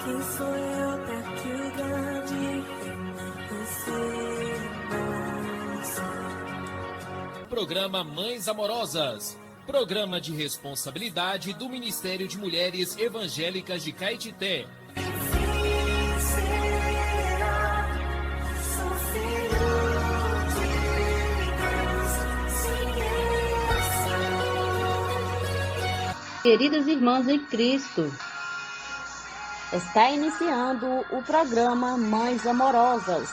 Quem sou eu pra te julgar? Você não sabe. Programa Mães Amorosas. Programa de responsabilidade do Ministério de Mulheres Evangélicas de Caetité. Queridas irmãs em Cristo, está iniciando o programa Mães Amorosas,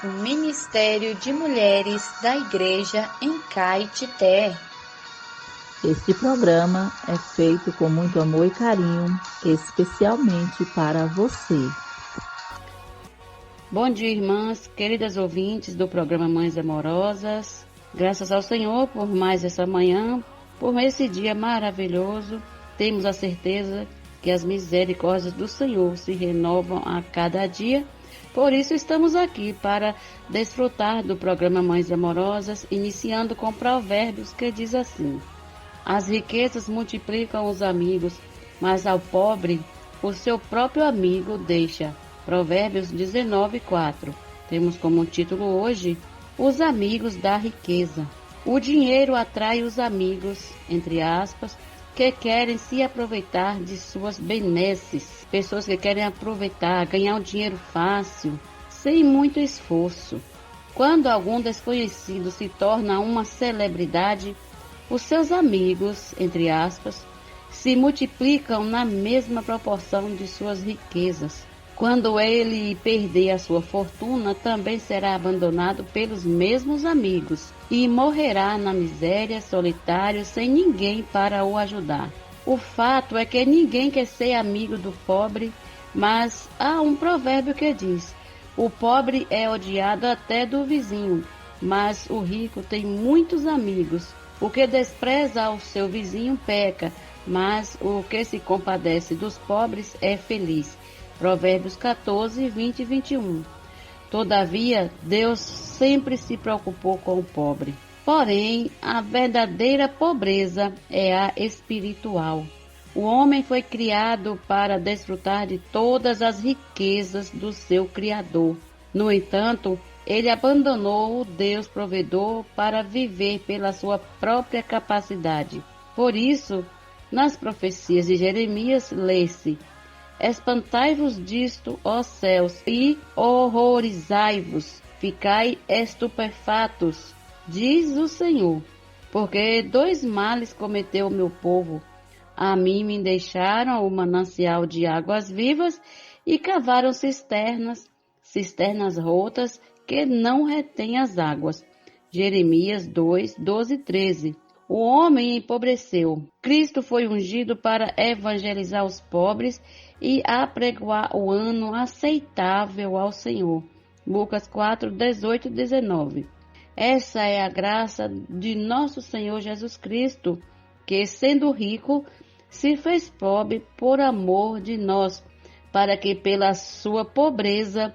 o Ministério de Mulheres da Igreja em Caetité. Este programa é feito com muito amor e carinho, especialmente para você. Bom dia, irmãs, queridas ouvintes do programa Mães Amorosas. Graças ao Senhor por mais essa manhã, por esse dia maravilhoso. Temos a certeza que as misericórdias do Senhor se renovam a cada dia. Por isso estamos aqui para desfrutar do programa Mães Amorosas, iniciando com Provérbios que diz assim: as riquezas multiplicam os amigos, mas ao pobre o seu próprio amigo deixa. Provérbios 19:4. Temos como título hoje: os amigos da riqueza. O dinheiro atrai os amigos, entre aspas, que querem se aproveitar de suas benesses. Pessoas que querem aproveitar, ganhar um dinheiro fácil, sem muito esforço. Quando algum desconhecido se torna uma celebridade, os seus amigos, entre aspas, se multiplicam na mesma proporção de suas riquezas. Quando ele perder a sua fortuna, também será abandonado pelos mesmos amigos e morrerá na miséria, solitário, sem ninguém para o ajudar. O fato é que ninguém quer ser amigo do pobre, mas há um provérbio que diz: o pobre é odiado até do vizinho, mas o rico tem muitos amigos. O que despreza ao seu vizinho peca, mas o que se compadece dos pobres é feliz. Provérbios 14, 20 e 21. Todavia, Deus sempre se preocupou com o pobre. Porém, a verdadeira pobreza é a espiritual. O homem foi criado para desfrutar de todas as riquezas do seu Criador. No entanto, ele abandonou o Deus provedor para viver pela sua própria capacidade. Por isso, nas profecias de Jeremias, lê-se: espantai-vos disto, ó céus, e horrorizai-vos, ficai estupefatos, diz o Senhor, porque dois males cometeu o meu povo. A mim me deixaram o manancial de águas vivas e cavaram cisternas rotas que não retêm as águas. Jeremias 2, 12 e 13. O homem empobreceu. Cristo foi ungido para evangelizar os pobres e apregoar o ano aceitável ao Senhor. Lucas 4, 18 e 19. Essa é a graça de nosso Senhor Jesus Cristo, que, sendo rico, se fez pobre por amor de nós, para que pela sua pobreza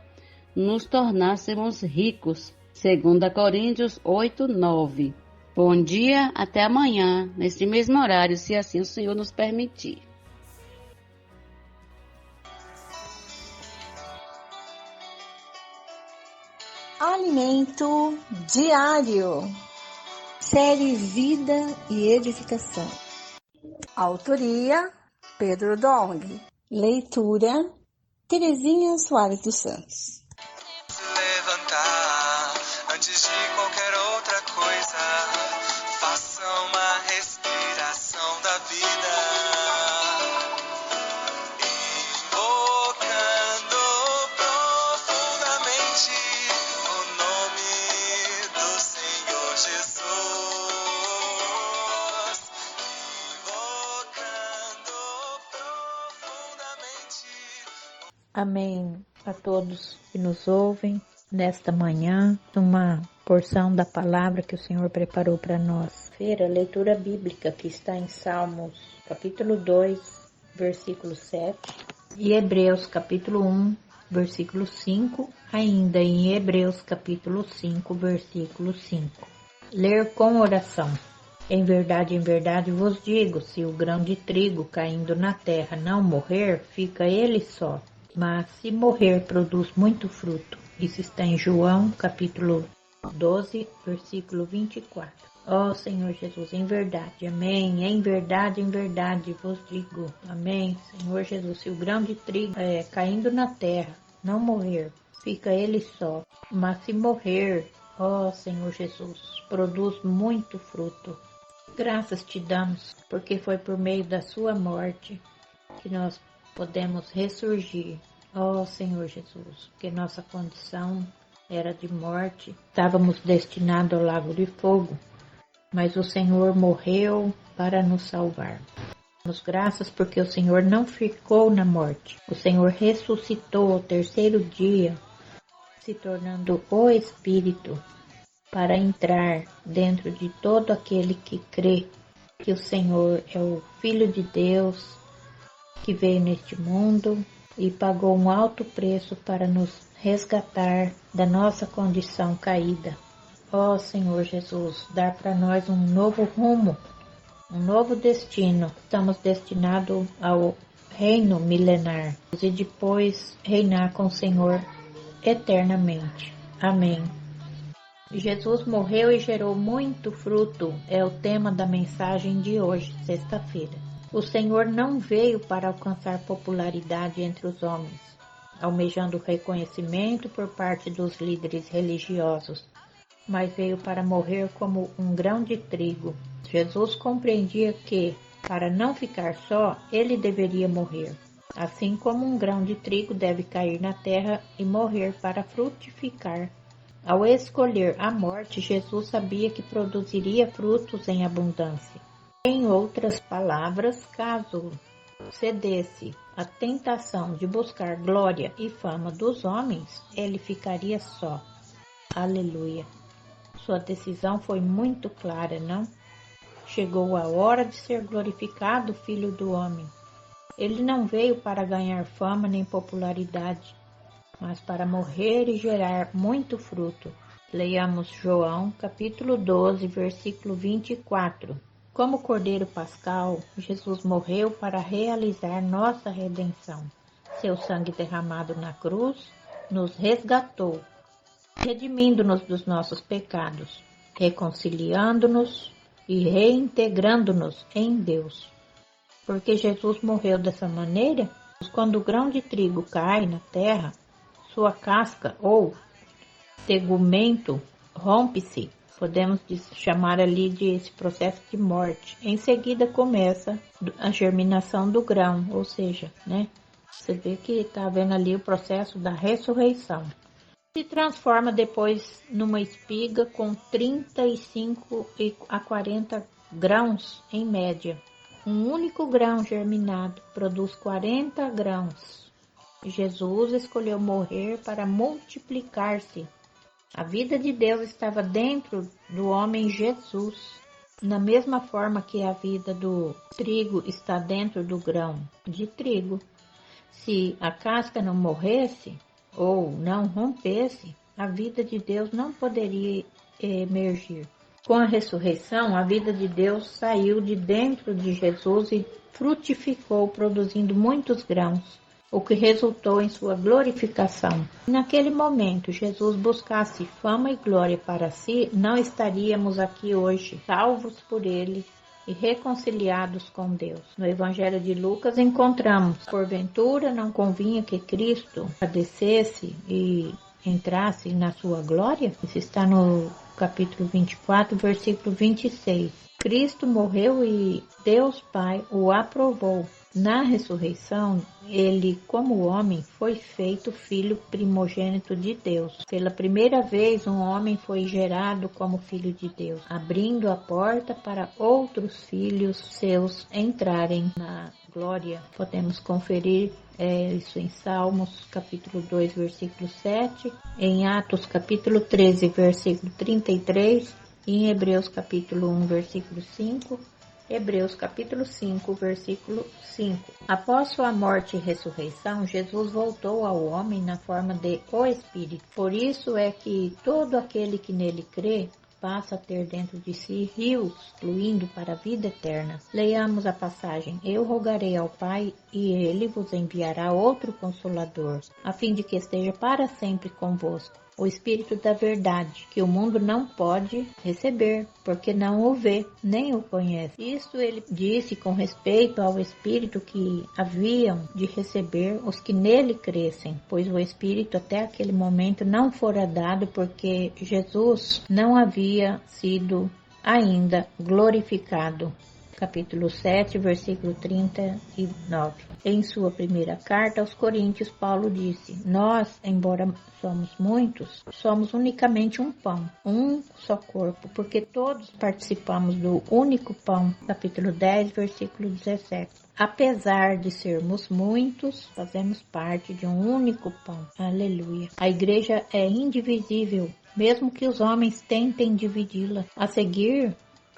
nos tornássemos ricos. 2 Coríntios 8, 9. Bom dia, até amanhã, nesse mesmo horário, se assim o Senhor nos permitir. Alimento diário. Série Vida e Edificação. Autoria: Pedro Dong. Leitura: Terezinha Soares dos Santos. Levantar antes de qualquer outra coisa. Faça uma respiração da vida. Invocando profundamente o nome do Senhor Jesus. Invocando profundamente. Amém a todos que nos ouvem nesta manhã, uma porção da palavra que o Senhor preparou para nós. A leitura bíblica que está em Salmos, capítulo 2, versículo 7, e Hebreus, capítulo 1, versículo 5, ainda em Hebreus, capítulo 5, versículo 5. Ler com oração. em verdade vos digo, se o grão de trigo caindo na terra não morrer, fica ele só. Mas se morrer, produz muito fruto. Isso está em João, capítulo 12, versículo 24. Ó Senhor Jesus, em verdade, amém, em verdade vos digo, amém. Senhor Jesus, se o grão de trigo caindo na terra não morrer, fica ele só. Mas se morrer, ó Senhor Jesus, produz muito fruto. Graças te damos, porque foi por meio da sua morte que nós podemos ressurgir. Ó Senhor Jesus, que nossa condição era de morte, estávamos destinados ao lago de fogo, mas o Senhor morreu para nos salvar. Damos graças porque o Senhor não ficou na morte. O Senhor ressuscitou ao terceiro dia, se tornando o Espírito, para entrar dentro de todo aquele que crê que o Senhor é o Filho de Deus, que veio neste mundo e pagou um alto preço para nos resgatar da nossa condição caída. Ó Senhor Jesus, dar para nós um novo rumo, um novo destino. Estamos destinados ao reino milenar e depois reinar com o Senhor eternamente. Amém. Jesus morreu e gerou muito fruto, é o tema da mensagem de hoje, sexta-feira. O Senhor não veio para alcançar popularidade entre os homens, almejando reconhecimento por parte dos líderes religiosos, mas veio para morrer como um grão de trigo. Jesus compreendia que, para não ficar só, ele deveria morrer, assim como um grão de trigo deve cair na terra e morrer para frutificar. Ao escolher a morte, Jesus sabia que produziria frutos em abundância. Em outras palavras, caso cedesse à tentação de buscar glória e fama dos homens, ele ficaria só. Aleluia! Sua decisão foi muito clara, não? Chegou a hora de ser glorificado o Filho do Homem. Ele não veio para ganhar fama nem popularidade, mas para morrer e gerar muito fruto. Leiamos João, capítulo 12, versículo 24. Como Cordeiro Pascal, Jesus morreu para realizar nossa redenção. Seu sangue derramado na cruz nos resgatou, redimindo-nos dos nossos pecados, reconciliando-nos e reintegrando-nos em Deus. Porque Jesus morreu dessa maneira, quando o grão de trigo cai na terra, sua casca ou tegumento rompe-se, podemos chamar ali de esse processo de morte. Em seguida começa a germinação do grão, ou seja, você vê que está vendo ali o processo da ressurreição. Se transforma depois numa espiga com 35 a 40 grãos em média. Um único grão germinado produz 40 grãos. Jesus escolheu morrer para multiplicar-se. A vida de Deus estava dentro do homem Jesus, da mesma forma que a vida do trigo está dentro do grão de trigo. Se a casca não morresse ou não rompesse, a vida de Deus não poderia emergir. Com a ressurreição, a vida de Deus saiu de dentro de Jesus e frutificou, produzindo muitos grãos, o que resultou em sua glorificação. Naquele momento, Jesus buscasse fama e glória para si, não estaríamos aqui hoje, salvos por Ele e reconciliados com Deus. No Evangelho de Lucas encontramos: porventura não convinha que Cristo padecesse e entrasse na sua glória? Isso está no capítulo 24, versículo 26. Cristo morreu e Deus Pai o aprovou. Na ressurreição, ele, como homem, foi feito filho primogênito de Deus. Pela primeira vez, um homem foi gerado como filho de Deus, abrindo a porta para outros filhos seus entrarem na glória. Podemos conferir isso em Salmos, capítulo 2, versículo 7, em Atos, capítulo 13, versículo 33, e em Hebreus, capítulo 1, versículo 5, Hebreus capítulo 5, versículo 5. Após sua morte e ressurreição, Jesus voltou ao homem na forma de o Espírito. Por isso é que todo aquele que nele crê faça ter dentro de si rios fluindo para a vida eterna. Leiamos a passagem: Eu rogarei ao Pai e ele vos enviará outro Consolador, a fim de que esteja para sempre convosco. O Espírito da verdade, que o mundo não pode receber, porque não o vê, nem o conhece. Isso ele disse com respeito ao Espírito que haviam de receber os que nele crescem, pois o Espírito até aquele momento não fora dado, porque Jesus não havia sido ainda glorificado. Capítulo 7, versículo 39. Em sua primeira carta aos Coríntios, Paulo disse: Nós, embora somos muitos, somos unicamente um pão, um só corpo, porque todos participamos do único pão. Capítulo 10, versículo 17. Apesar de sermos muitos, fazemos parte de um único pão. Aleluia. A igreja é indivisível, mesmo que os homens tentem dividi-la. A seguir,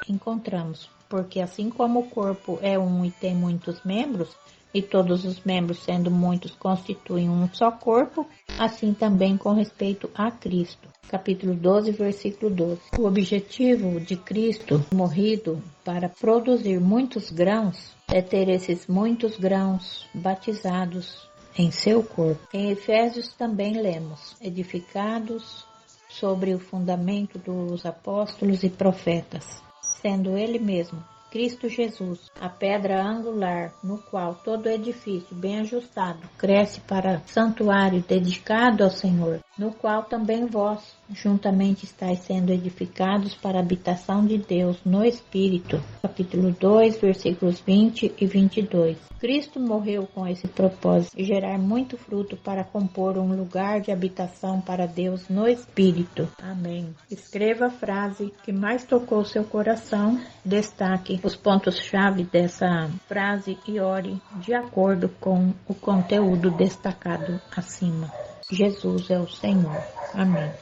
encontramos: porque assim como o corpo é um e tem muitos membros, e todos os membros, sendo muitos, constituem um só corpo, assim também com respeito a Cristo. Capítulo 12, versículo 12. O objetivo de Cristo morrido para produzir muitos grãos é ter esses muitos grãos batizados em seu corpo. Em Efésios também lemos: edificados sobre o fundamento dos apóstolos e profetas, sendo ele mesmo, Cristo Jesus, a pedra angular, no qual todo edifício bem ajustado cresce para santuário dedicado ao Senhor, no qual também vós juntamente estáis sendo edificados para a habitação de Deus no Espírito. Capítulo 2, versículos 20 e 22. Cristo morreu com esse propósito, gerar muito fruto para compor um lugar de habitação para Deus no Espírito. Amém. Escreva a frase que mais tocou seu coração, destaque os pontos-chave dessa frase e ore de acordo com o conteúdo destacado acima. Jesus é o Senhor. Amém.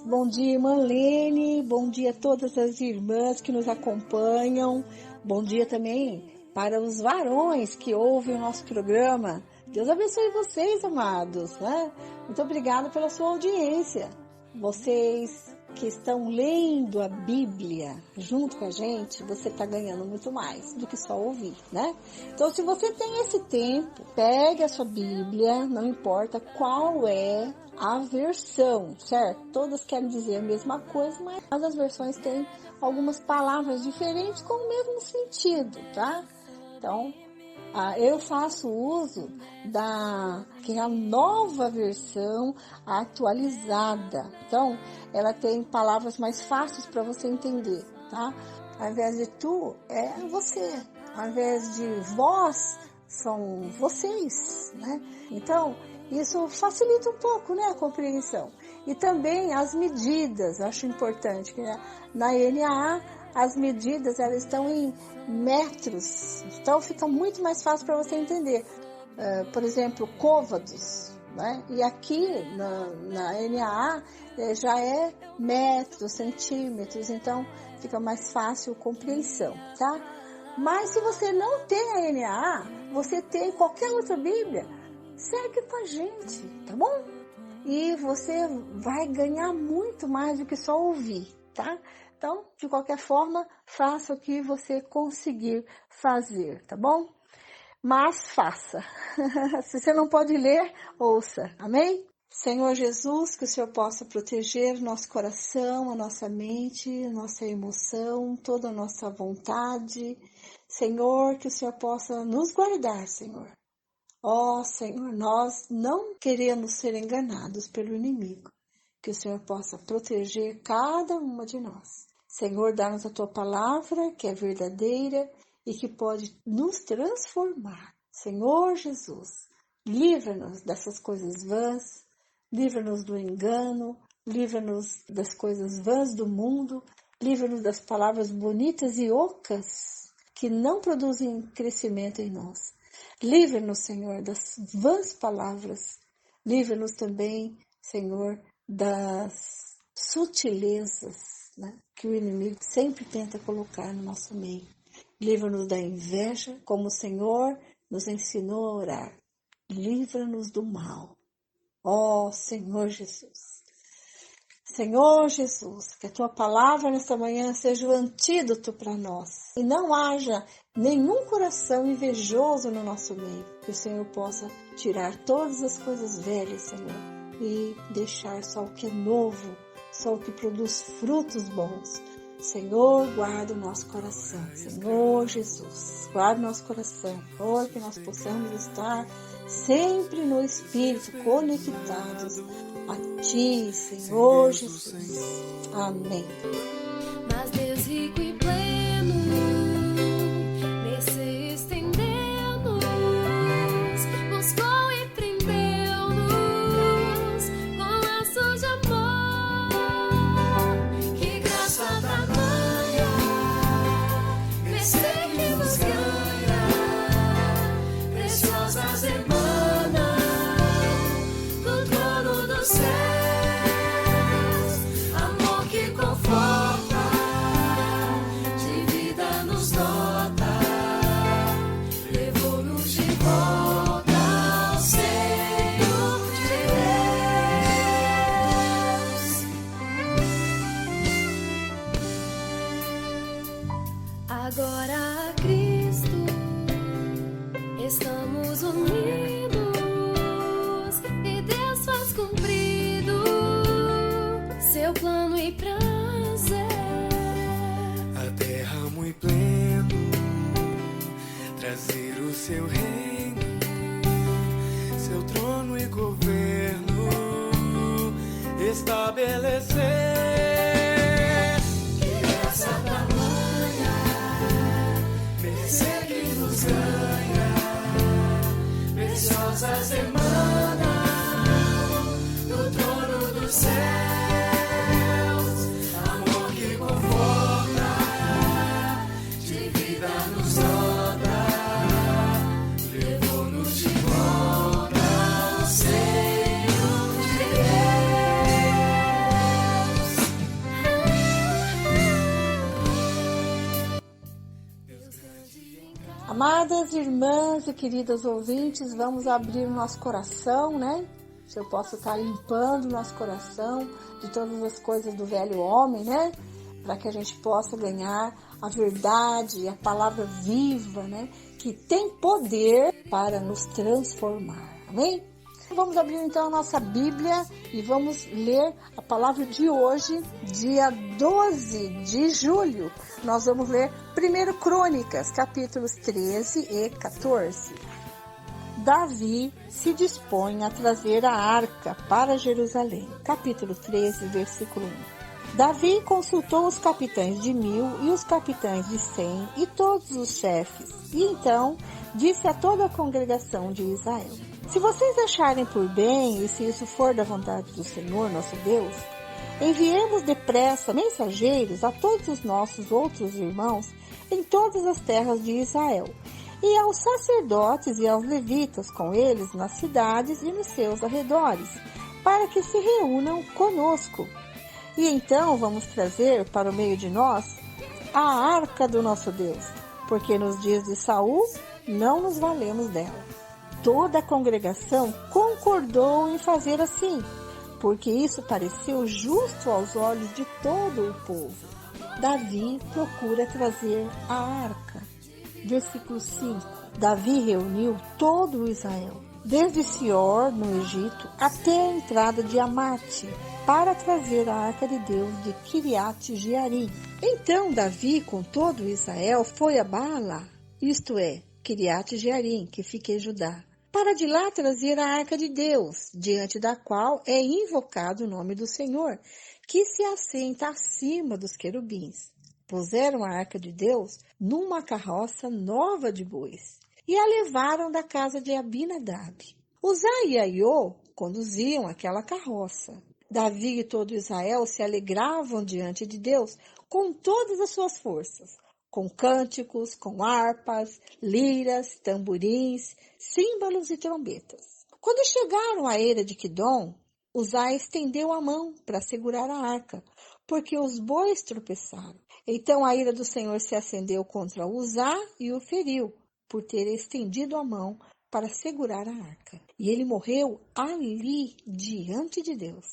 Bom dia, irmã Lene. Bom dia a todas as irmãs que nos acompanham. Bom dia também para os varões que ouvem o nosso programa. Deus abençoe vocês, amados, né? Muito obrigada pela sua audiência. Vocês que estão lendo a Bíblia junto com a gente, você está ganhando muito mais do que só ouvir, né? Então, se você tem esse tempo, pegue a sua Bíblia, não importa qual é a versão, certo? Todas querem dizer a mesma coisa, mas as versões têm algumas palavras diferentes com o mesmo sentido, tá? Então, eu faço uso que é a nova versão atualizada. Então, ela tem palavras mais fáceis para você entender, tá? Ao invés de tu, é você. Ao invés de vós, são vocês, né? Então, isso facilita um pouco, né, a compreensão. E também as medidas, eu acho importante, que na NAA, as medidas elas estão em metros, então fica muito mais fácil para você entender. Por exemplo, côvados, né? E aqui na NAA já é metros, centímetros, então fica mais fácil a compreensão, tá? Mas se você não tem a NAA, você tem qualquer outra Bíblia, segue com a gente, tá bom? E você vai ganhar muito mais do que só ouvir, tá? Então, de qualquer forma, faça o que você conseguir fazer, tá bom? Mas faça. Se você não pode ler, ouça. Amém? Senhor Jesus, que o Senhor possa proteger nosso coração, a nossa mente, a nossa emoção, toda a nossa vontade. Senhor, que o Senhor possa nos guardar, Senhor. Ó, Senhor, nós não queremos ser enganados pelo inimigo. Que o Senhor possa proteger cada uma de nós. Senhor, dá-nos a Tua palavra, que é verdadeira e que pode nos transformar. Senhor Jesus, livra-nos dessas coisas vãs, livra-nos do engano, livra-nos das coisas vãs do mundo, livra-nos das palavras bonitas e ocas que não produzem crescimento em nós. Livra-nos, Senhor, das vãs palavras. Livra-nos também, Senhor, das sutilezas, né, que o inimigo sempre tenta colocar no nosso meio. Livra-nos da inveja, como o Senhor nos ensinou a orar. Livra-nos do mal. Ó Senhor Jesus. Senhor Jesus, que a Tua palavra nesta manhã seja o antídoto para nós. E não haja nenhum coração invejoso no nosso meio. Que o Senhor possa tirar todas as coisas velhas, Senhor, e deixar só o que é novo, só o que produz frutos bons. Senhor, guarda o nosso coração. Senhor Jesus, guarda o nosso coração. Senhor, que nós possamos estar sempre no Espírito, conectados a Ti, Senhor Jesus. Amém. Mas Deus rico e pleno, mercê estendeu-nos, buscou e prendeu-nos com laços de amor. Que graça tamanha, mercê que nos ganha, preciosas emanas do trono dos céus. Amor que conforta, de vida nos dota, levou-nos de volta ao seio de Deus. Agora a Cristo estamos unidos e Deus faz cumprido seu plano e prazer. A terra muito pleno, trazer o seu reino, seu trono e governo, estabelecer. Que graça tamanha, mercê que nos ganha, preciosas emanam do trono dos céus. Amor que conforta, de vida nos dota, levou-nos de volta ao seio de Deus. Amadas irmãs e queridas ouvintes, vamos abrir o nosso coração, né? Se eu posso estar limpando o nosso coração de todas as coisas do velho homem, né? Para que a gente possa ganhar a verdade, a palavra viva, né? Que tem poder para nos transformar. Amém? Vamos abrir então a nossa Bíblia e vamos ler a palavra de hoje, dia 12 de julho. Nós vamos ler 1 Crônicas, capítulos 13 e 14. Davi se dispõe a trazer a arca para Jerusalém. Capítulo 13, versículo 1. Davi consultou os capitães de 1000 e os capitães de 100 e todos os chefes. E então disse a toda a congregação de Israel: se vocês acharem por bem, e se isso for da vontade do Senhor nosso Deus, enviemos depressa mensageiros a todos os nossos outros irmãos em todas as terras de Israel, e aos sacerdotes e aos levitas com eles nas cidades e nos seus arredores, para que se reúnam conosco. E então vamos trazer para o meio de nós a arca do nosso Deus, porque nos dias de Saul não nos valemos dela. Toda a congregação concordou em fazer assim, porque isso pareceu justo aos olhos de todo o povo. Davi procura trazer a arca. Versículo 5. Davi reuniu todo o Israel, desde Sior, no Egito, até a entrada de Amate, para trazer a arca de Deus de Kiriat Jearim. Então Davi, com todo o Israel, foi a Baalá, isto é, Kiriat Jearim, que fica em Judá, para de lá trazer a arca de Deus, diante da qual é invocado o nome do Senhor, que se assenta acima dos querubins. Puseram a arca de Deus numa carroça nova de bois e a levaram da casa de Abinadab. Uzá e Aiô conduziam aquela carroça. Davi e todo Israel se alegravam diante de Deus com todas as suas forças, com cânticos, com harpas, liras, tamborins, símbolos e trombetas. Quando chegaram à eira de Quidom, Uzá estendeu a mão para segurar a arca, porque os bois tropeçaram. Então a ira do Senhor se acendeu contra Uzá e o feriu, por ter estendido a mão para segurar a arca. E ele morreu ali, diante de Deus.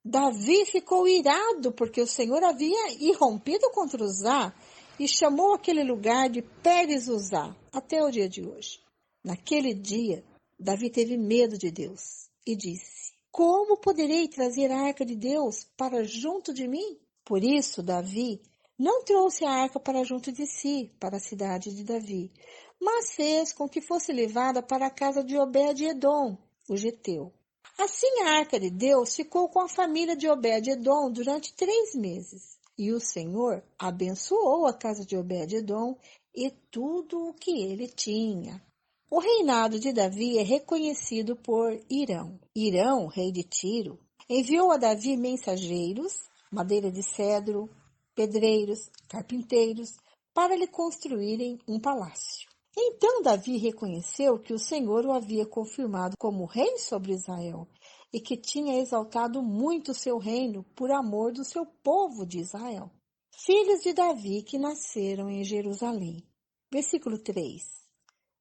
Davi ficou irado, porque o Senhor havia irrompido contra Uzá e chamou aquele lugar de Pérez Uzá, até o dia de hoje. Naquele dia, Davi teve medo de Deus e disse: como poderei trazer a arca de Deus para junto de mim? Por isso, Davi não trouxe a arca para junto de si, para a cidade de Davi, mas fez com que fosse levada para a casa de Obed-edom, o geteu. Assim, a arca de Deus ficou com a família de Obed-edom durante 3 meses. E o Senhor abençoou a casa de Obed-edom e tudo o que ele tinha. O reinado de Davi é reconhecido por Irão. Irão, rei de Tiro, enviou a Davi mensageiros, madeira de cedro, pedreiros, carpinteiros, para lhe construírem um palácio. Então Davi reconheceu que o Senhor o havia confirmado como rei sobre Israel e que tinha exaltado muito o seu reino por amor do seu povo de Israel. Filhos de Davi que nasceram em Jerusalém. Versículo 3.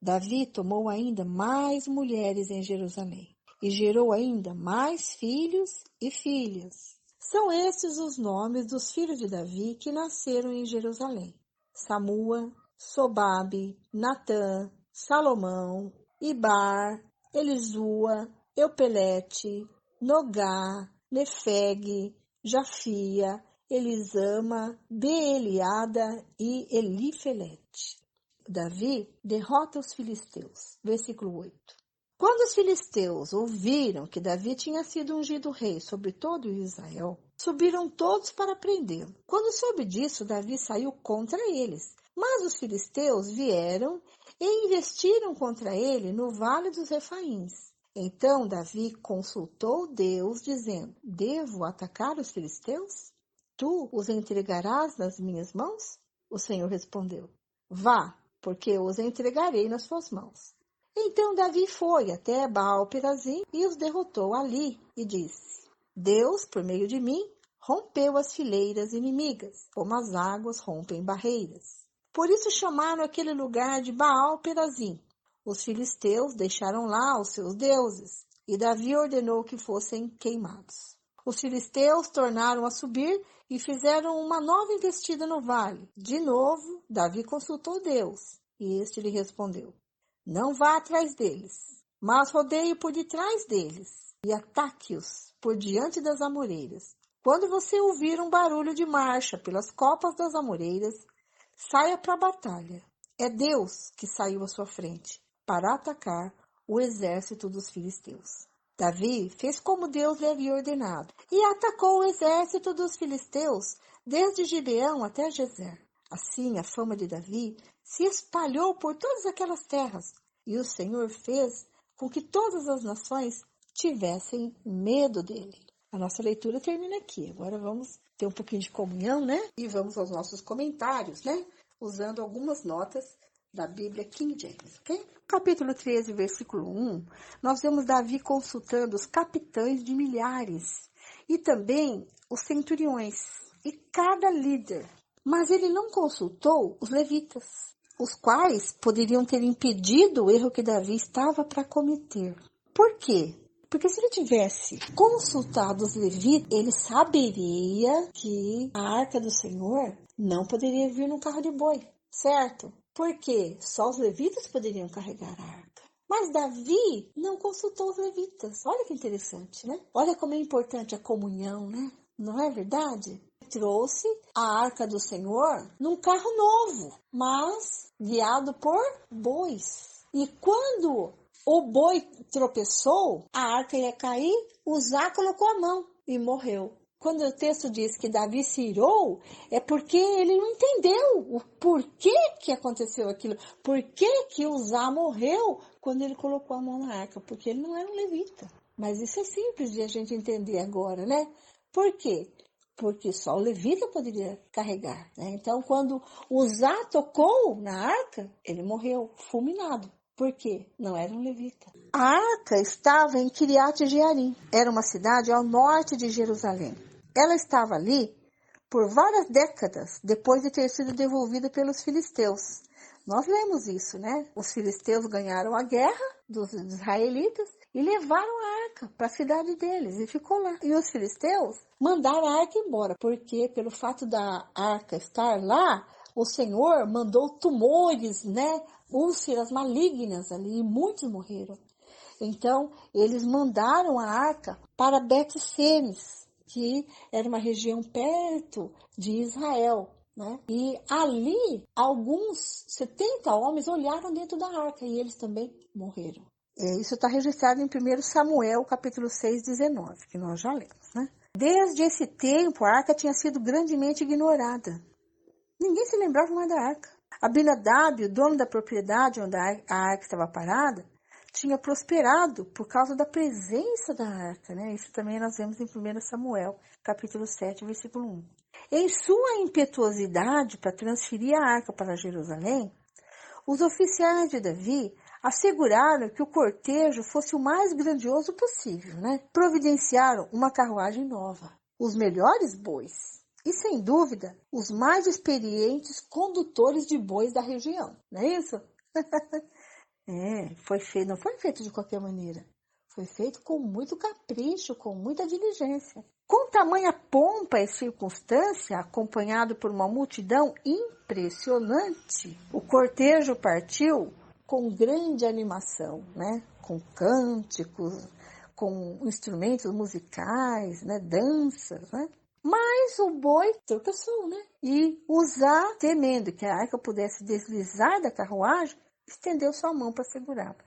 Davi tomou ainda mais mulheres em Jerusalém e gerou ainda mais filhos e filhas. São estes os nomes dos filhos de Davi que nasceram em Jerusalém: Samua, Sobabe, Natã, Salomão, Ibar, Elisua, Eupelete, Nogá, Nefeg, Jafia, Elisama, Beeliada e Elifelete. Davi derrota os filisteus. Versículo 8. Quando os filisteus ouviram que Davi tinha sido ungido rei sobre todo Israel, subiram todos para prendê-lo. Quando soube disso, Davi saiu contra eles. Mas os filisteus vieram e investiram contra ele no vale dos Refaíns. Então Davi consultou Deus, dizendo: devo atacar os filisteus? Tu os entregarás nas minhas mãos? O Senhor respondeu: vá, porque eu os entregarei nas suas mãos. Então Davi foi até Baal-Perazim e os derrotou ali e disse: Deus, por meio de mim, rompeu as fileiras inimigas, como as águas rompem barreiras. Por isso chamaram aquele lugar de Baal-Perazim. Os filisteus deixaram lá os seus deuses, e Davi ordenou que fossem queimados. Os filisteus tornaram a subir e fizeram uma nova investida no vale. De novo, Davi consultou Deus, e este lhe respondeu: não vá atrás deles, mas rodeie por detrás deles, e ataque-os por diante das amoreiras. Quando você ouvir um barulho de marcha pelas copas das amoreiras, saia para a batalha. É Deus que saiu à sua frente para atacar o exército dos filisteus. Davi fez como Deus lhe havia ordenado e atacou o exército dos filisteus desde Gibeão até Gezer. Assim, a fama de Davi se espalhou por todas aquelas terras e o Senhor fez com que todas as nações tivessem medo dele. A nossa leitura termina aqui. Agora vamos ter um pouquinho de comunhão, né? E vamos aos nossos comentários, né? Usando algumas notas da Bíblia King James, ok? Capítulo 13, versículo 1, nós vemos Davi consultando os capitães de milhares e também os centuriões e cada líder. Mas ele não consultou os levitas, os quais poderiam ter impedido o erro que Davi estava para cometer. Por quê? Porque se ele tivesse consultado os levitas, ele saberia que a arca do Senhor não poderia vir num carro de boi, certo? Porque só os levitas poderiam carregar a arca. Mas Davi não consultou os levitas. Olha que interessante, né? Olha como é importante a comunhão, né? Não é verdade? Trouxe a arca do Senhor num carro novo, mas guiado por bois. E quando o boi tropeçou, a arca ia cair, Uzá colocou a mão e morreu. Quando o texto diz que Davi se irou, é porque ele não entendeu o porquê que aconteceu aquilo. Por que Uzá morreu quando ele colocou a mão na arca? Porque ele não era um levita. Mas isso é simples de a gente entender agora, né? Por quê? Porque só o levita poderia carregar, né? Então, quando Uzá tocou na arca, ele morreu fulminado Por quê? Não era um levita. A arca estava em Kiriat Jearim. Era uma cidade ao norte de Jerusalém. Ela estava ali por várias décadas depois de ter sido devolvida pelos filisteus. Nós lemos isso, né? Os filisteus ganharam a guerra dos israelitas e levaram a arca para a cidade deles e ficou lá. E os filisteus mandaram a arca embora, porque pelo fato da arca estar lá, o Senhor mandou tumores, né? Úlceras malignas ali e muitos morreram. Então, eles mandaram a arca para Bet-Semes, que era uma região perto de Israel, né? E ali, alguns 70 homens olharam dentro da arca e eles também morreram. Isso está registrado em 1 Samuel, capítulo 6, 19, que nós já lemos, né? Desde esse tempo, a arca tinha sido grandemente ignorada. Ninguém se lembrava mais da arca. Abinadab, o dono da propriedade onde a arca estava parada, tinha prosperado por causa da presença da arca, né? Isso também nós vemos em 1 Samuel, capítulo 7, versículo 1. Em sua impetuosidade para transferir a arca para Jerusalém, os oficiais de Davi asseguraram que o cortejo fosse o mais grandioso possível, né? Providenciaram uma carruagem nova, os melhores bois e, sem dúvida, os mais experientes condutores de bois da região, não é isso? Foi feito, não foi feito de qualquer maneira. Foi feito com muito capricho, com muita diligência. Com tamanha pompa e circunstância, acompanhado por uma multidão impressionante, o cortejo partiu com grande animação, né? Com cânticos, com instrumentos musicais, né? Danças, né? Mas o boi tropeçou, né? E Uzá, temendo que a arca pudesse deslizar da carruagem, estendeu sua mão para segurá-la.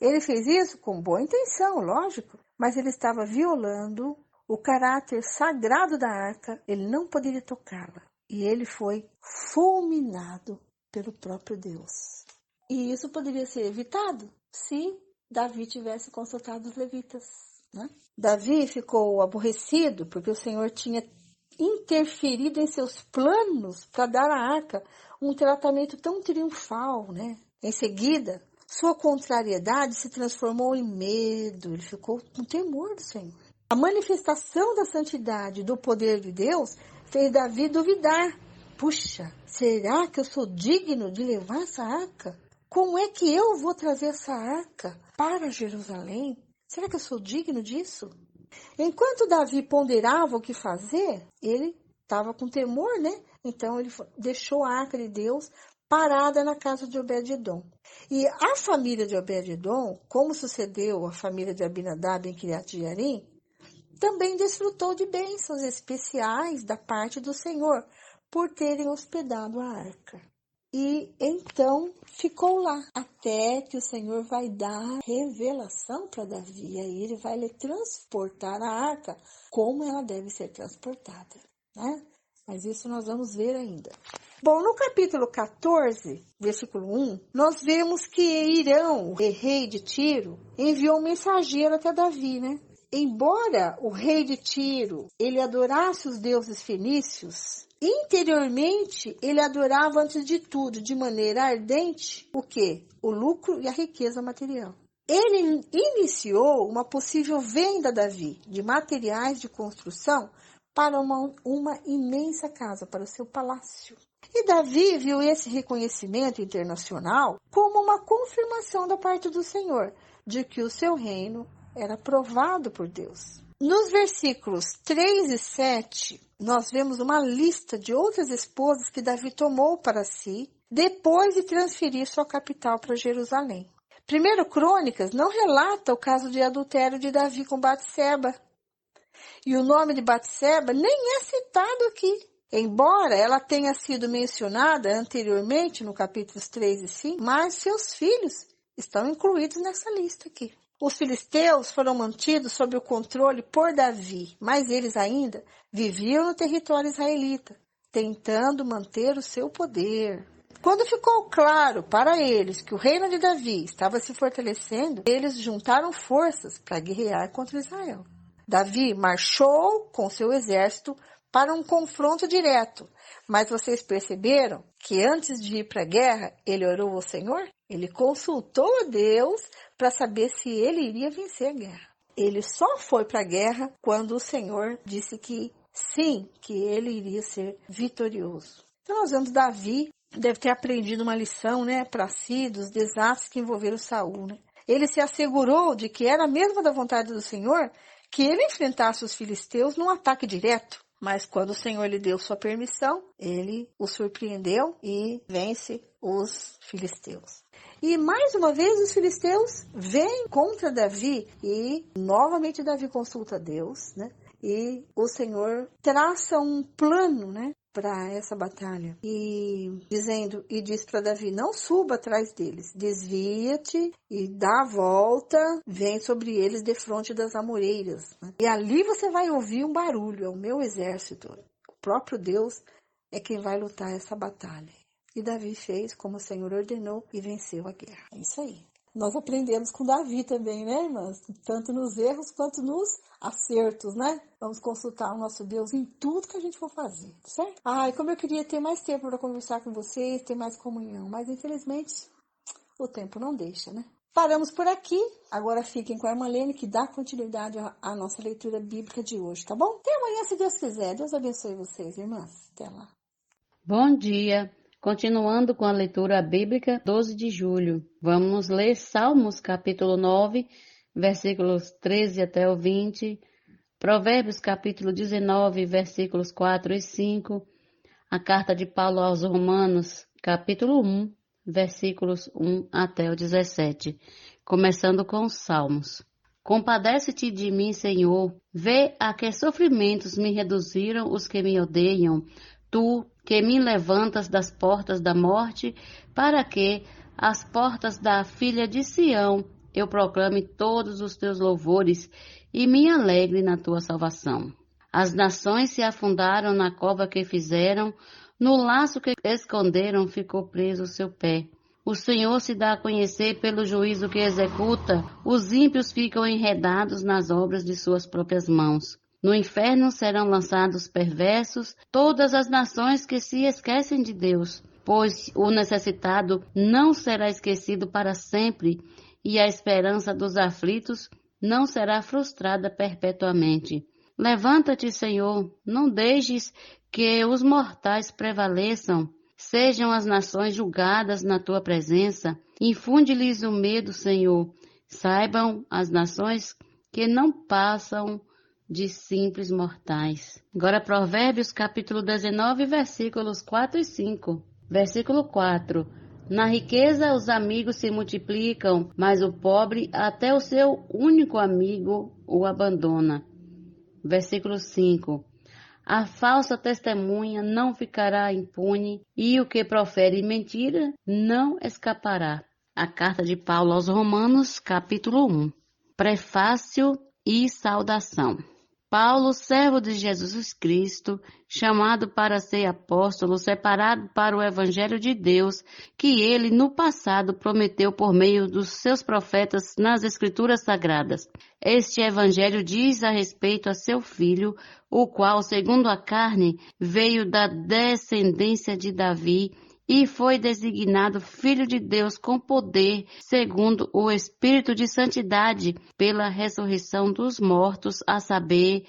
Ele fez isso com boa intenção, lógico, mas ele estava violando o caráter sagrado da arca, ele não poderia tocá-la. E ele foi fulminado pelo próprio Deus. E isso poderia ser evitado se Davi tivesse consultado os levitas, né? Davi ficou aborrecido porque o Senhor tinha interferido em seus planos para dar à arca um tratamento tão triunfal, né? Em seguida, sua contrariedade se transformou em medo, ele ficou com temor do Senhor. A manifestação da santidade e do poder de Deus fez Davi duvidar. Puxa, será que eu sou digno de levar essa arca? Como é que eu vou trazer essa arca para Jerusalém? Será que eu sou digno disso? Enquanto Davi ponderava o que fazer, ele estava com temor, né? Então ele deixou a arca de Deus parada na casa de Obed-Edom. E a família de Obed-Edom, como sucedeu a família de Abinadab em Kiriat Jearim, também desfrutou de bênçãos especiais da parte do Senhor por terem hospedado a arca. E então ficou lá, até que o Senhor vai dar revelação para Davi. E aí ele vai lhe transportar a arca como ela deve ser transportada, né? Mas isso nós vamos ver ainda. Bom, no capítulo 14, versículo 1, nós vemos que Irão, o rei de Tiro, enviou um mensageiro até Davi, né? Embora o rei de Tiro, ele adorasse os deuses fenícios, interiormente ele adorava antes de tudo, de maneira ardente, o quê? O lucro e a riqueza material. Ele iniciou uma possível venda a Davi de materiais de construção para uma imensa casa, para o seu palácio. E Davi viu esse reconhecimento internacional como uma confirmação da parte do Senhor, de que o seu reino era aprovado por Deus. Nos versículos 3 e 7, nós vemos uma lista de outras esposas que Davi tomou para si, depois de transferir sua capital para Jerusalém. 1 Crônicas não relata o caso de adultério de Davi com Batseba. E o nome de Batseba nem é citado aqui. Embora ela tenha sido mencionada anteriormente no capítulos 3 e 5, mas seus filhos estão incluídos nessa lista aqui. Os filisteus foram mantidos sob o controle por Davi, mas eles ainda viviam no território israelita, tentando manter o seu poder. Quando ficou claro para eles que o reino de Davi estava se fortalecendo, eles juntaram forças para guerrear contra Israel. Davi marchou com seu exército para um confronto direto. Mas vocês perceberam que antes de ir para a guerra, ele orou ao Senhor? Ele consultou a Deus para saber se ele iria vencer a guerra. Ele só foi para a guerra quando o Senhor disse que sim, que ele iria ser vitorioso. Então nós vemos Davi, deve ter aprendido uma lição, né, para si, dos desastres que envolveram Saul, né? Ele se assegurou de que era mesmo da vontade do Senhor que ele enfrentasse os filisteus num ataque direto. Mas quando o Senhor lhe deu sua permissão, ele o surpreendeu e vence os filisteus. E mais uma vez os filisteus vêm contra Davi e novamente Davi consulta Deus, né? E o Senhor traça um plano, né, para essa batalha. E diz para Davi, não suba atrás deles, desvia-te e dá a volta, vem sobre eles defronte das amoreiras, né? E ali você vai ouvir um barulho, é o meu exército. O próprio Deus é quem vai lutar essa batalha. E Davi fez como o Senhor ordenou e venceu a guerra. É isso aí. Nós aprendemos com Davi também, né, irmãs? Tanto nos erros quanto nos acertos, né? Vamos consultar o nosso Deus em tudo que a gente for fazer, certo? Ai, como eu queria ter mais tempo para conversar com vocês, ter mais comunhão, mas infelizmente o tempo não deixa, né? Paramos por aqui. Agora fiquem com a irmã Lene, que dá continuidade à nossa leitura bíblica de hoje, tá bom? Até amanhã, se Deus quiser. Deus abençoe vocês, irmãs. Até lá. Bom dia. Continuando com a leitura bíblica, 12 de julho. Vamos ler Salmos, capítulo 9, versículos 13 até o 20, Provérbios, capítulo 19, versículos 4 e 5, a carta de Paulo aos Romanos, capítulo 1, versículos 1 até o 17, começando com os Salmos. Compadece-te de mim, Senhor, vê a que sofrimentos me reduziram os que me odeiam, tu que me levantas das portas da morte, para que as portas da filha de Sião eu proclame todos os teus louvores e me alegre na tua salvação. As nações se afundaram na cova que fizeram, no laço que esconderam ficou preso o seu pé. O Senhor se dá a conhecer pelo juízo que executa, os ímpios ficam enredados nas obras de suas próprias mãos. No inferno serão lançados perversos todas as nações que se esquecem de Deus, pois o necessitado não será esquecido para sempre, e a esperança dos aflitos não será frustrada perpetuamente. Levanta-te, Senhor, não deixes que os mortais prevaleçam. Sejam as nações julgadas na tua presença. Infunde-lhes o medo, Senhor. Saibam as nações que não passam de simples mortais. Agora Provérbios capítulo 19, versículos 4 e 5. Versículo 4. Na riqueza os amigos se multiplicam, mas o pobre até o seu único amigo o abandona. Versículo 5. A falsa testemunha não ficará impune e o que profere mentira não escapará. A carta de Paulo aos Romanos, capítulo 1. Prefácio e saudação. Paulo, servo de Jesus Cristo, chamado para ser apóstolo, separado para o Evangelho de Deus, que ele no passado prometeu por meio dos seus profetas nas Escrituras Sagradas. Este Evangelho diz a respeito a seu filho, o qual, segundo a carne, veio da descendência de Davi, e foi designado Filho de Deus com poder, segundo o Espírito de Santidade, pela ressurreição dos mortos, a saber,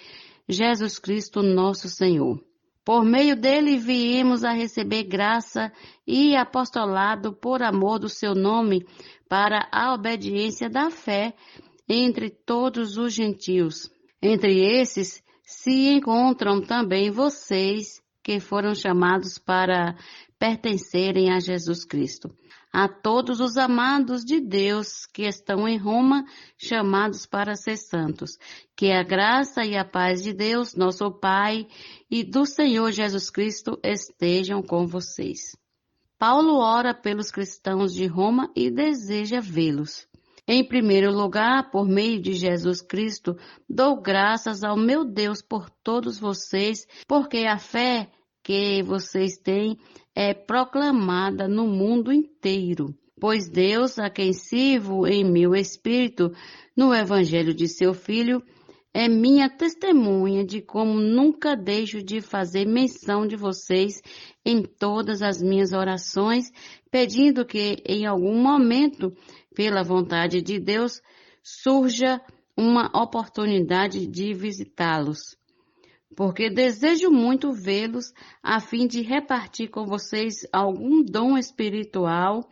Jesus Cristo nosso Senhor. Por meio dele viemos a receber graça e apostolado por amor do seu nome, para a obediência da fé entre todos os gentios. Entre esses se encontram também vocês, que foram chamados para pertencerem a Jesus Cristo. A todos os amados de Deus que estão em Roma, chamados para ser santos, que a graça e a paz de Deus, nosso Pai, e do Senhor Jesus Cristo estejam com vocês. Paulo ora pelos cristãos de Roma e deseja vê-los. Em primeiro lugar, por meio de Jesus Cristo, dou graças ao meu Deus por todos vocês, porque a fé que vocês têm é proclamada no mundo inteiro. Pois Deus, a quem sirvo em meu espírito, no Evangelho de seu Filho, é minha testemunha de como nunca deixo de fazer menção de vocês em todas as minhas orações, pedindo que em algum momento, pela vontade de Deus, surja uma oportunidade de visitá-los, porque desejo muito vê-los a fim de repartir com vocês algum dom espiritual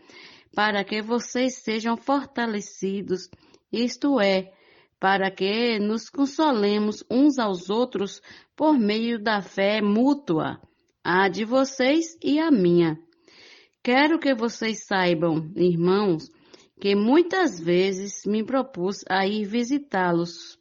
para que vocês sejam fortalecidos, isto é, para que nos consolemos uns aos outros por meio da fé mútua, a de vocês e a minha. Quero que vocês saibam, irmãos, que muitas vezes me propus a ir visitá-los,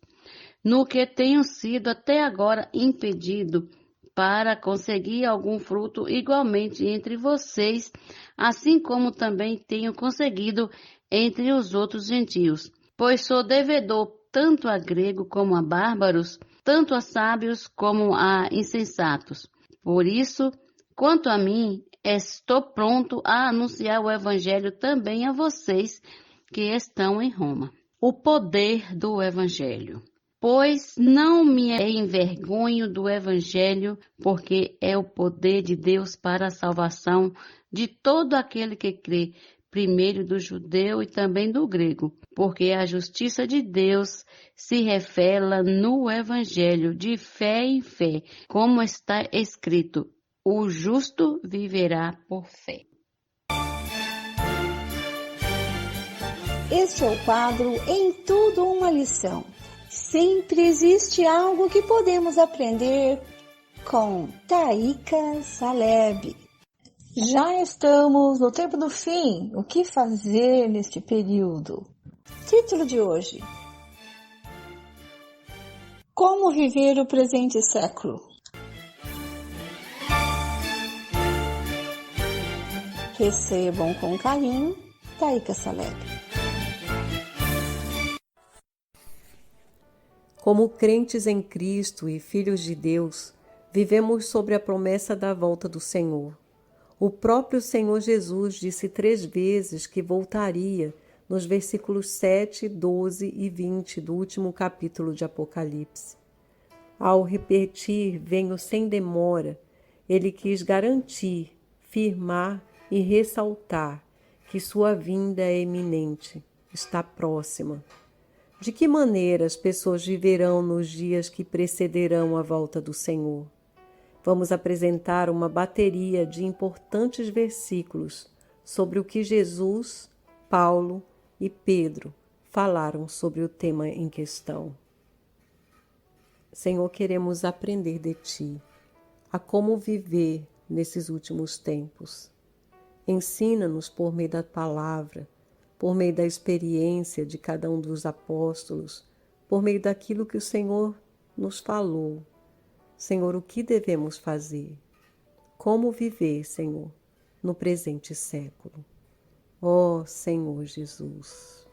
no que tenho sido até agora impedido, para conseguir algum fruto igualmente entre vocês, assim como também tenho conseguido entre os outros gentios, pois sou devedor tanto a grego como a bárbaros, tanto a sábios como a insensatos. Por isso, quanto a mim, estou pronto a anunciar o Evangelho também a vocês que estão em Roma. O poder do Evangelho. Pois não me envergonho do Evangelho, porque é o poder de Deus para a salvação de todo aquele que crê, primeiro do judeu e também do grego, porque a justiça de Deus se revela no Evangelho de fé em fé, como está escrito, o justo viverá por fé. Este é o quadro Em Tudo Uma Lição. Sempre existe algo que podemos aprender com Taíka Saleb. Já estamos no tempo do fim. O que fazer neste período? Título de hoje: Como viver o presente século? Recebam com carinho, Taíka Saleb. Como crentes em Cristo e filhos de Deus, vivemos sobre a promessa da volta do Senhor. O próprio Senhor Jesus disse 3 vezes que voltaria nos versículos 7, 12 e 20 do último capítulo de Apocalipse. Ao repetir, venho sem demora, ele quis garantir, firmar e ressaltar que sua vinda é iminente, está próxima. De que maneira as pessoas viverão nos dias que precederão a volta do Senhor? Vamos apresentar uma bateria de importantes versículos sobre o que Jesus, Paulo e Pedro falaram sobre o tema em questão. Senhor, queremos aprender de Ti, a como viver nesses últimos tempos. Ensina-nos por meio da palavra, por meio da experiência de cada um dos apóstolos, por meio daquilo que o Senhor nos falou. Senhor, o que devemos fazer? Como viver, Senhor, no presente século? Ó Senhor Jesus!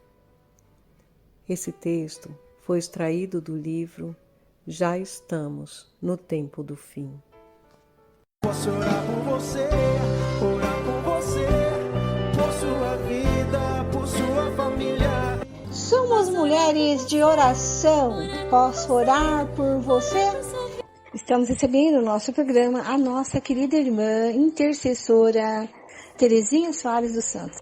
Esse texto foi extraído do livro Já Estamos no Tempo do Fim. Posso orar por você, por sua vida, por sua família. Somos mulheres de oração. Posso orar por você? Estamos recebendo no nosso programa a nossa querida irmã intercessora Terezinha Soares dos Santos.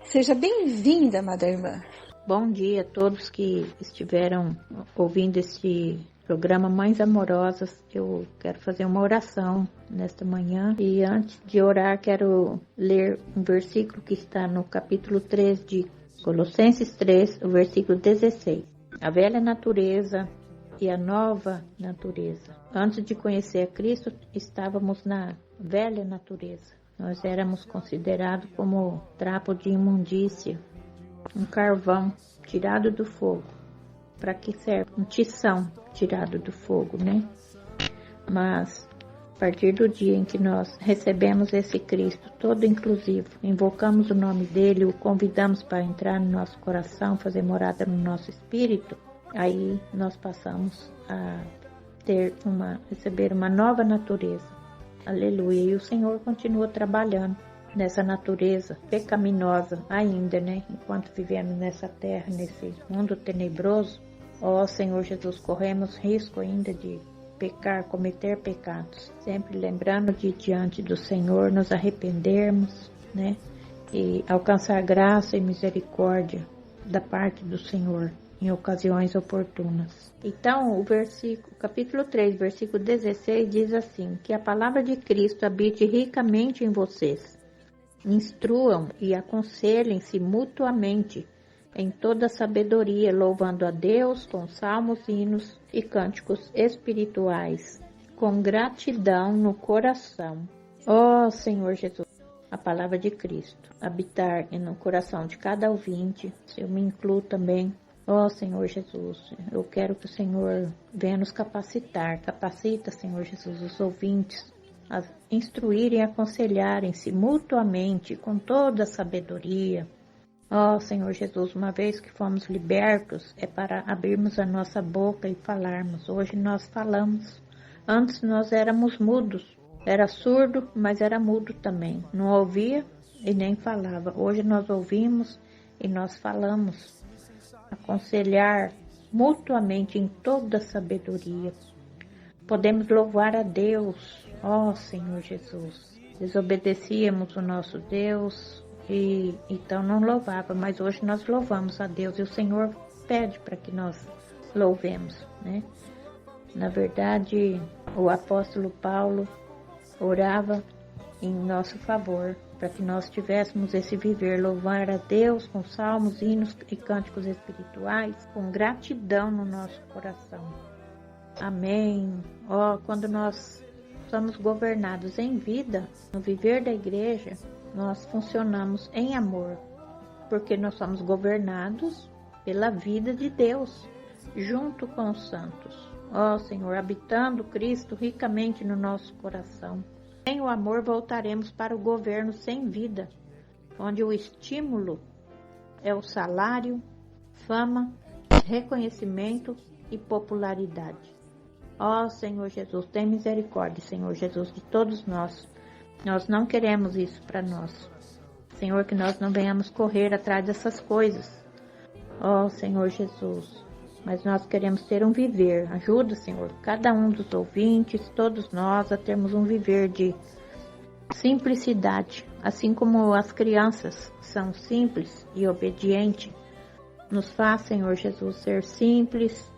Seja bem-vinda, amada irmã. Bom dia a todos que estiveram ouvindo este programa Mães Amorosas. Eu quero fazer uma oração nesta manhã e antes de orar quero ler um versículo que está no capítulo 3 de Colossenses 3, o versículo 16. A velha natureza e a nova natureza. Antes de conhecer a Cristo, estávamos na velha natureza. Nós éramos considerados como trapo de imundícia, um carvão tirado do fogo. Para que serve? Um tição tirado do fogo, né? Mas a partir do dia em que nós recebemos esse Cristo todo inclusivo, invocamos o nome dele, o convidamos para entrar no nosso coração, fazer morada no nosso espírito, aí nós passamos a receber uma nova natureza. Aleluia! E o Senhor continua trabalhando nessa natureza pecaminosa ainda, né? Enquanto vivemos nessa terra, nesse mundo tenebroso, Ó Senhor Jesus, corremos risco ainda de pecar, cometer pecados, sempre lembrando de diante do Senhor nos arrependermos, né? E alcançar graça e misericórdia da parte do Senhor em ocasiões oportunas. Então, capítulo 3, versículo 16 diz assim: que a palavra de Cristo habite ricamente em vocês. Instruam e aconselhem-se mutuamente em toda sabedoria, louvando a Deus com salmos, hinos e cânticos espirituais, com gratidão no coração. Ó Senhor Jesus, a palavra de Cristo habitar no coração de cada ouvinte, eu me incluo também. Ó Senhor Jesus, eu quero que o Senhor venha nos capacitar. Capacita, Senhor Jesus, os ouvintes a instruírem e aconselharem-se mutuamente com toda a sabedoria. Ó Senhor Jesus, uma vez que fomos libertos, é para abrirmos a nossa boca e falarmos. Hoje nós falamos. Antes nós éramos mudos. Era surdo, mas era mudo também. Não ouvia e nem falava. Hoje nós ouvimos e nós falamos. Aconselhar mutuamente em toda sabedoria. Podemos louvar a Deus. Ó Senhor Jesus, desobedecíamos o nosso Deus e então não louvava, mas hoje nós louvamos a Deus e o Senhor pede para que nós louvemos, né? Na verdade, o apóstolo Paulo orava em nosso favor, para que nós tivéssemos esse viver, louvar a Deus com salmos, hinos e cânticos espirituais, com gratidão no nosso coração. Amém. Ó, quando nós somos governados em vida, no viver da igreja, nós funcionamos em amor, porque nós somos governados pela vida de Deus, junto com os santos. Ó Senhor, habitando Cristo ricamente no nosso coração. Sem o amor voltaremos para o governo sem vida, onde o estímulo é o salário, fama, reconhecimento e popularidade. Ó Senhor Jesus, tem misericórdia, Senhor Jesus, de todos nós. Nós não queremos isso para nós. Senhor, que nós não venhamos correr atrás dessas coisas. Ó Senhor Jesus, mas nós queremos ter um viver. Ajuda, Senhor, cada um dos ouvintes, todos nós, a termos um viver de simplicidade. Assim como as crianças são simples e obedientes, nos faz, Senhor Jesus, ser simples,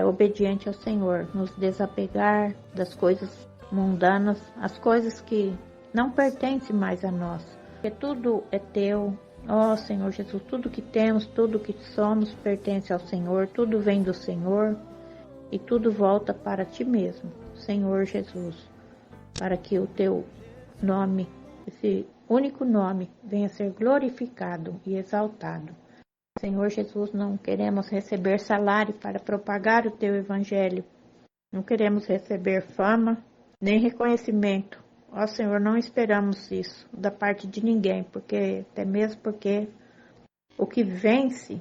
obediente ao Senhor, nos desapegar das coisas mundanas, as coisas que não pertencem mais a nós, porque tudo é teu. Ó Senhor Jesus, tudo que temos, tudo que somos pertence ao Senhor, tudo vem do Senhor e tudo volta para ti mesmo, Senhor Jesus, para que o teu nome, esse único nome, venha a ser glorificado e exaltado. Senhor Jesus, não queremos receber salário para propagar o teu evangelho. Não queremos receber fama, nem reconhecimento. Ó Senhor, não esperamos isso da parte de ninguém, até mesmo porque o que vence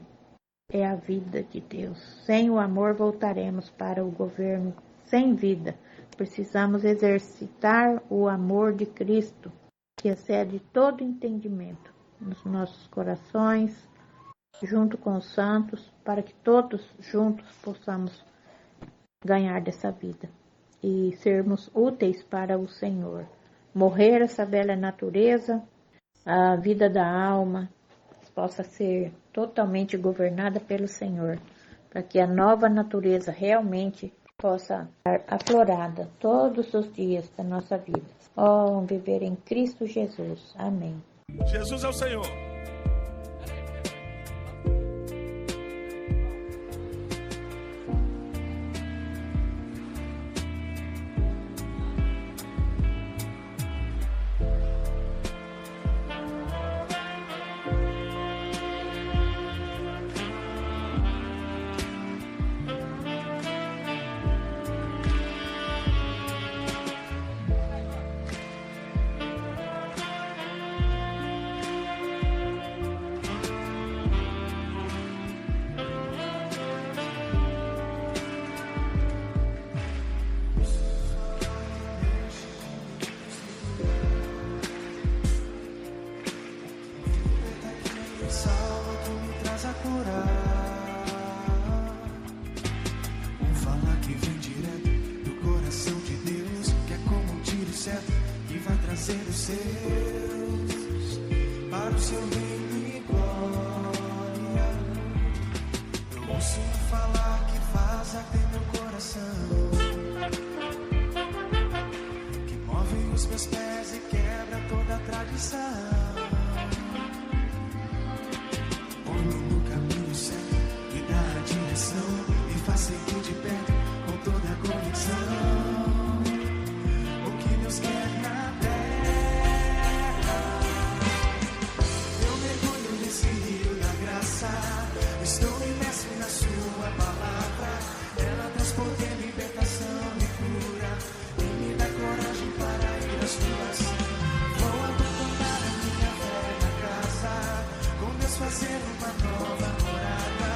é a vida de Deus. Sem o amor voltaremos para o governo sem vida. Precisamos exercitar o amor de Cristo, que excede todo entendimento, nos nossos corações, junto com os santos, para que todos juntos possamos ganhar dessa vida e sermos úteis para o Senhor. Morrer essa velha natureza, a vida da alma possa ser totalmente governada pelo Senhor, para que a nova natureza realmente possa estar aflorada todos os dias da nossa vida. Oh, viver em Cristo Jesus. Amém. Jesus é o Senhor. trazer os seus para o seu reino e glória. Eu ouço falar que faz arder meu coração, que move os meus pés e quebra toda a tradição. Põe-me no caminho certo e dá a direção, e faz seguir de perto com toda a convicção o que Deus quer na terra. Eu mergulho nesse rio da graça, estou imerso na sua palavra. Ela traz poder, libertação e cura, e me dá coragem para ir às ruas. Vou abandonar a minha velha casa, com Deus fazer uma nova morada.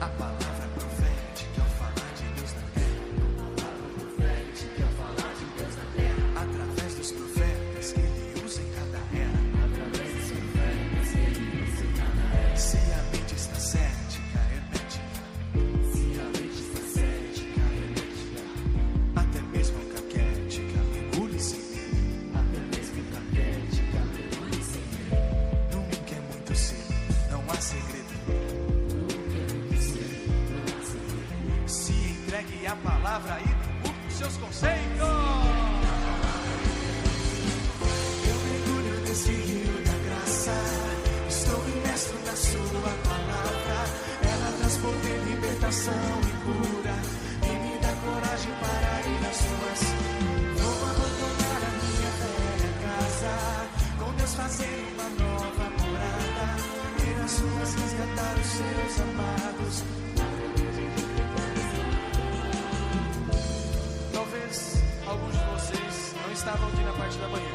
A palavra profética ao falar de Deus na terra, a palavra profética ao falar de Deus na terra, através dos profetas que Ele usa em cada era, através dos profetas que Ele usa em cada era. Se a mente está cética, hermética, se a mente está cética, hermética, até mesmo caquética, mergulhe sem medo, até mesmo caquética, mergulhe sem medo. Nunca é muito cedo, não há segredo. Se entregue à palavra e derrube os seus conceitos. Eu mergulho nesse rio da graça, estou imerso na sua palavra. Ela traz poder, libertação e cura, e me dá coragem para ir às ruas. Vou abandonar a minha velha casa, com Deus fazer uma nova morada, ir às ruas resgatar os seus amados. Talvez alguns de vocês não estavam aqui na parte da manhã.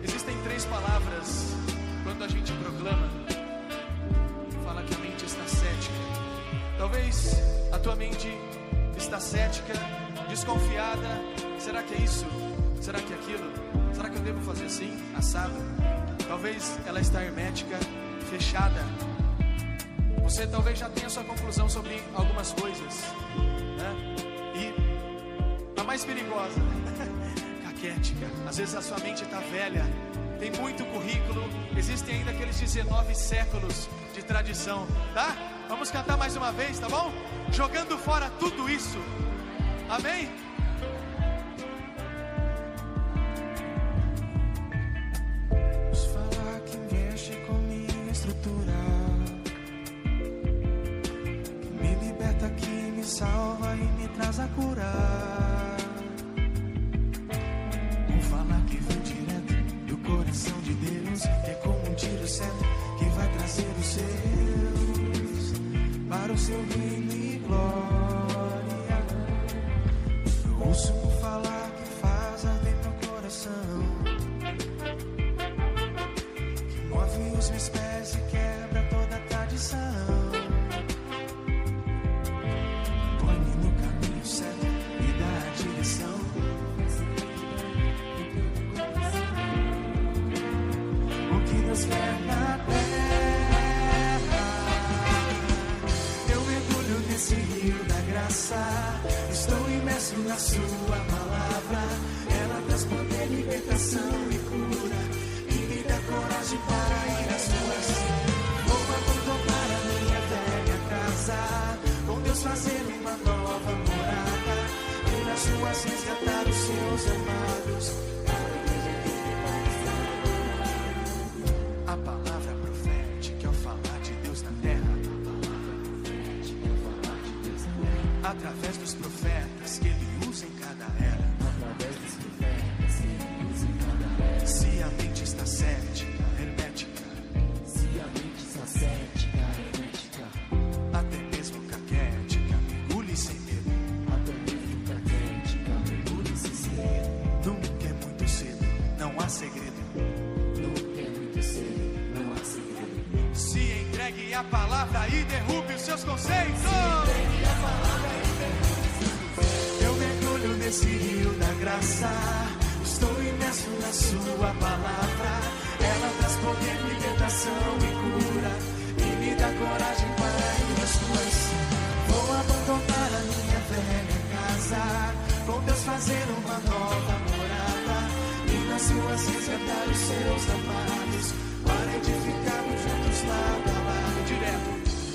Existem 3 palavras quando a gente proclama, fala que a mente está cética. Talvez a tua mente está cética, desconfiada. Será que é isso? Será que é aquilo? Será que eu devo fazer assim, assado? Talvez ela está hermética, fechada. Você talvez já tenha sua conclusão sobre algumas coisas, né? E a mais perigosa, caquética. Às vezes a sua mente está velha, tem muito currículo, existem ainda aqueles 19 séculos de tradição, tá? Vamos cantar mais uma vez, tá bom? Jogando fora tudo isso, amém? Vamos falar que mexe com minha estrutura, que me liberta, que me salva e me traz a cura. Vou falar que vem direto do coração de Deus, que é como um tiro certo que vai trazer os seus para o seu reino e glória. Eu ouço falar que faz arder meu coração, que move os meus pés e quebra toda a tradição. Põe-me no caminho certo e dá a direção, o que Deus quer na terra. Eu mergulho nesse rio da graça, estou imerso na sua palavra. Ela traz poder, libertação e cura, e me dá coragem para ir às ruas. Vou abandonar a minha velha casa, com Deus fazer uma nova morada, ir às ruas resgatar os seus amados. A palavra profética ao falar de Deus na terra, através dos profetas que Ele usa em cada era. Se a mente está cética, hermética, até mesmo caquética, mergulhe sem medo. Nunca é muito cedo, não há segredo. Se entregue à palavra e derrube os seus conceitos. Eu mergulho nesse rio da graça, estou imerso na sua palavra. Ela traz poder, libertação e cura, e me dá coragem para ir às ruas. Vou resgatar os seus amados, para edificarmos juntos lado a lado. Direto,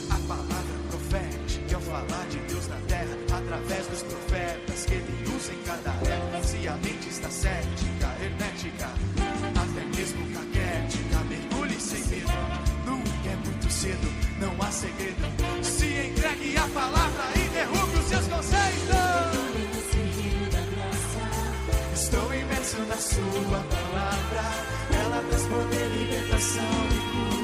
a palavra profética, ao falar de Deus na terra, através dos profetas que ele usa em cada época. Se a mente está cética, hermética, até mesmo caquética, mergulhe sem medo. Nunca é muito cedo, não há segredo. Se entregue a palavra e derrube os seus conceitos. Estou imerso na sua palavra, ela traz poder, libertação e cura.